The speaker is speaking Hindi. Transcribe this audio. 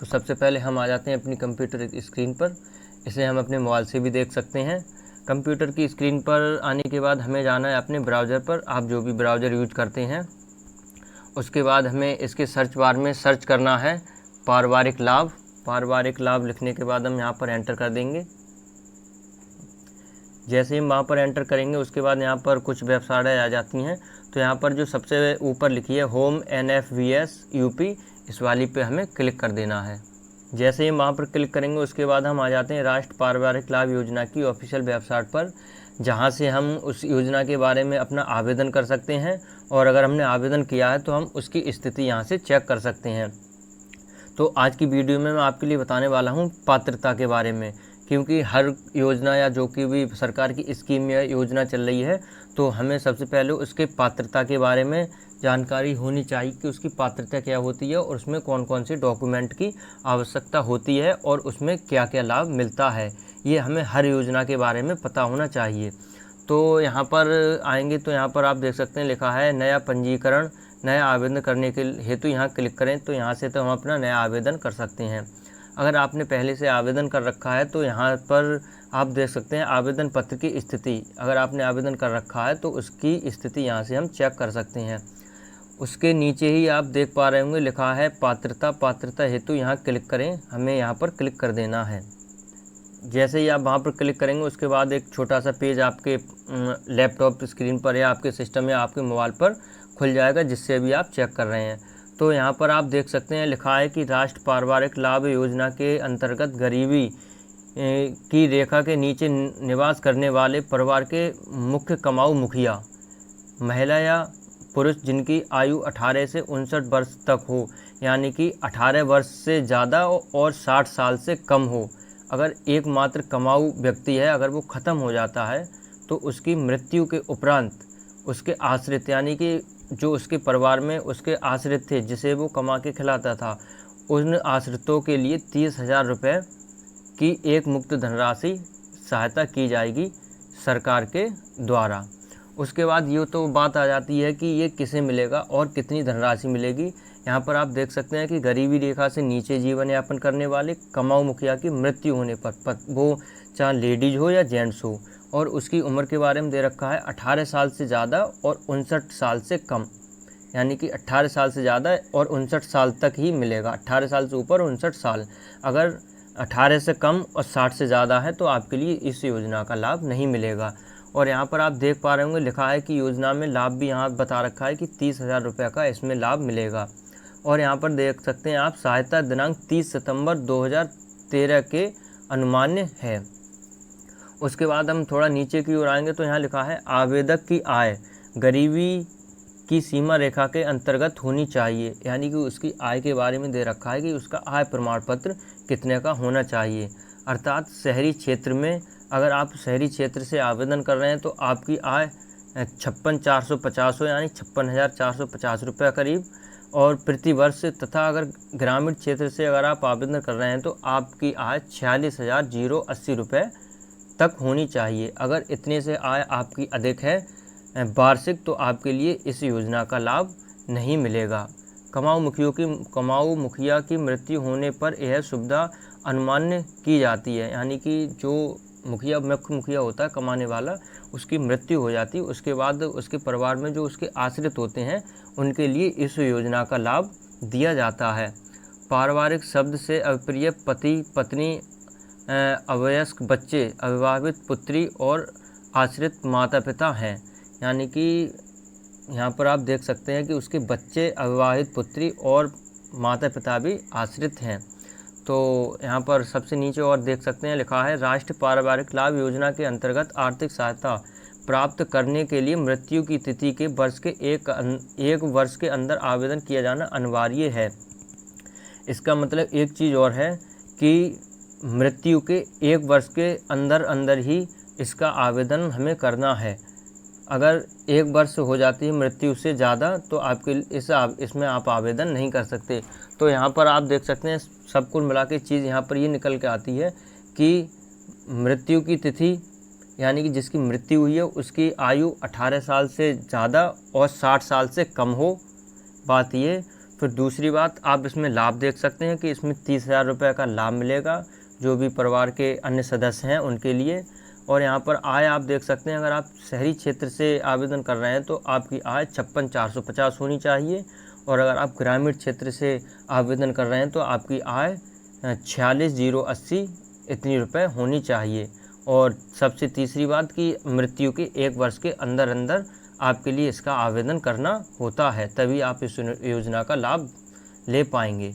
तो सबसे पहले हम आ जाते हैं अपनी कंप्यूटर की स्क्रीन पर। इसे हम अपने मोबाइल से भी देख सकते हैं। कंप्यूटर की स्क्रीन पर आने के बाद हमें जाना है अपने ब्राउज़र पर। आप जो भी ब्राउज़र यूज करते हैं, उसके बाद हमें इसके सर्च बार में सर्च करना है पारिवारिक लाभ। पारिवारिक लाभ लिखने के बाद हम यहाँ पर एंटर कर देंगे। जैसे ही हम वहाँ पर एंटर करेंगे उसके बाद यहाँ पर कुछ वेबसाइट आ जाती हैं। तो यहाँ पर जो सबसे ऊपर लिखी है होम NFVS UP, इस वाली पे हमें क्लिक कर देना है। जैसे ही हम वहाँ पर क्लिक करेंगे उसके बाद हम आ जाते हैं राष्ट्रीय पारिवारिक लाभ योजना की ऑफिशियल वेबसाइट पर, जहाँ से हम उस योजना के बारे में अपना आवेदन कर सकते हैं। और अगर हमने आवेदन किया है तो हम उसकी स्थिति यहाँ से चेक कर सकते हैं। तो आज की वीडियो में मैं आपके लिए बताने वाला हूँ पात्रता के बारे में, क्योंकि हर योजना या जो कि भी सरकार की स्कीम या योजना चल रही है तो हमें सबसे पहले उसके पात्रता के बारे में जानकारी होनी चाहिए कि उसकी पात्रता क्या होती है और उसमें कौन कौन से डॉक्यूमेंट की आवश्यकता होती है और उसमें क्या क्या लाभ मिलता है। ये हमें हर योजना के बारे में पता होना चाहिए। तो यहाँ पर आएंगे तो यहाँ पर आप देख सकते हैं लिखा है नया पंजीकरण, नया आवेदन करने के हेतु यहाँ क्लिक करें। तो यहाँ से तो हम अपना नया आवेदन कर सकते हैं। अगर आपने पहले से आवेदन कर रखा है तो यहाँ पर आप देख सकते हैं आवेदन पत्र की स्थिति। अगर आपने आवेदन कर रखा है तो उसकी स्थिति यहाँ से हम चेक कर सकते हैं। उसके नीचे ही आप देख पा रहे होंगे लिखा है पात्रता। पात्रता हेतु यहाँ क्लिक करें, हमें यहाँ पर क्लिक कर देना है। जैसे ही आप वहाँ पर क्लिक करेंगे उसके बाद एक छोटा सा पेज आपके लैपटॉप स्क्रीन पर या आपके सिस्टम या आपके मोबाइल पर खुल जाएगा, जिससे भी आप चेक कर रहे हैं। तो यहाँ पर आप देख सकते हैं लिखा है कि राष्ट्रीय पारिवारिक लाभ योजना के अंतर्गत गरीबी की रेखा के नीचे निवास करने वाले परिवार के मुख्य कमाऊ मुखिया, महिला या पुरुष जिनकी आयु 18 से 59 वर्ष तक हो, यानी कि 18 वर्ष से ज़्यादा और 60 साल से कम हो। अगर एकमात्र कमाऊ व्यक्ति है, अगर वो ख़त्म हो जाता है तो उसकी मृत्यु के उपरांत उसके आश्रित, यानी कि जो उसके परिवार में उसके आश्रित थे जिसे वो कमा के खिलाता था, उन आश्रितों के लिए 30,000 रुपये की एक मुक्त धनराशि सहायता की जाएगी सरकार के द्वारा। उसके बाद ये तो बात आ जाती है कि ये किसे मिलेगा और कितनी धनराशि मिलेगी। यहाँ पर आप देख सकते हैं कि गरीबी रेखा से नीचे जीवन यापन करने वाले कमाऊ मुखिया की मृत्यु होने पर वो चाहे लेडीज हो या जेंट्स हो, और उसकी उम्र के बारे में दे रखा है 18 साल से ज़्यादा और 59 साल से कम, यानी कि 18 साल से ज़्यादा और 59 साल तक ही मिलेगा। 18 साल से ऊपर 59 साल, अगर 18 से कम और 60 से ज़्यादा है तो आपके लिए इस योजना का लाभ नहीं मिलेगा। और यहाँ पर आप देख पा रहे होंगे लिखा है कि योजना में लाभ भी यहाँ बता रखा है कि 30,000 रुपये का इसमें लाभ मिलेगा। और यहाँ पर देख सकते हैं आप सहायता दिनांक 30 सितंबर 2013 के अनुमान्य है। उसके बाद हम थोड़ा नीचे की ओर आएंगे तो यहाँ लिखा है आवेदक की आय गरीबी की सीमा रेखा के अंतर्गत होनी चाहिए, यानी कि उसकी आय के बारे में दे रखा है कि उसका आय प्रमाण पत्र कितने का होना चाहिए। अर्थात शहरी क्षेत्र में अगर आप शहरी क्षेत्र से आवेदन कर रहे हैं तो आपकी आय 56,450 हो, यानी 56,450 रुपये करीब और प्रति वर्ष, तथा अगर ग्रामीण क्षेत्र से अगर आप आवेदन कर रहे हैं तो आपकी आय 46,080 रुपये तक होनी चाहिए। अगर इतने से आय आपकी अधिक है वार्षिक तो आपके लिए इस योजना का लाभ नहीं मिलेगा। कमाऊ मुखिया की मृत्यु होने पर यह सुविधा अनुमान्य की जाती है, यानी कि जो मुखिया मुख्य मुखिया होता है कमाने वाला, उसकी मृत्यु हो जाती है, उसके बाद उसके परिवार में जो उसके आश्रित होते हैं उनके लिए इस योजना का लाभ दिया जाता है। पारिवारिक शब्द से अप्रिय पति पत्नी, अवयस्क बच्चे, अविवाहित पुत्री और आश्रित माता पिता हैं, यानी कि यहाँ पर आप देख सकते हैं कि उसके बच्चे, अविवाहित पुत्री और माता पिता भी आश्रित हैं। तो यहाँ पर सबसे नीचे और देख सकते हैं लिखा है राष्ट्रीय पारिवारिक लाभ योजना के अंतर्गत आर्थिक सहायता प्राप्त करने के लिए मृत्यु की तिथि के वर्ष के एक वर्ष के अंदर आवेदन किया जाना अनिवार्य है। इसका मतलब एक चीज़ और है कि मृत्यु के एक वर्ष के अंदर ही इसका आवेदन हमें करना है। अगर एक वर्ष हो जाती है मृत्यु से ज़्यादा तो आपके इसमें आप आवेदन नहीं कर सकते। तो यहाँ पर आप देख सकते हैं सब कुल मिला के चीज़ यहाँ पर ये निकल के आती है कि मृत्यु की तिथि, यानी कि जिसकी मृत्यु हुई है उसकी आयु 18 साल से ज़्यादा और 60 साल से कम हो, बात ये। फिर दूसरी बात, आप इसमें लाभ देख सकते हैं कि इसमें 30,000 रुपये का लाभ मिलेगा जो भी परिवार के अन्य सदस्य हैं उनके लिए। और यहाँ पर आय आप देख सकते हैं, अगर आप शहरी क्षेत्र से आवेदन कर रहे हैं तो आपकी आय 56,450 होनी चाहिए, और अगर आप ग्रामीण क्षेत्र से आवेदन कर रहे हैं तो आपकी आय 46,080 इतनी रुपए होनी चाहिए। और सबसे तीसरी बात कि मृत्यु के 1 वर्ष के अंदर अंदर आपके लिए इसका आवेदन करना होता है, तभी आप इस योजना का लाभ ले पाएंगे।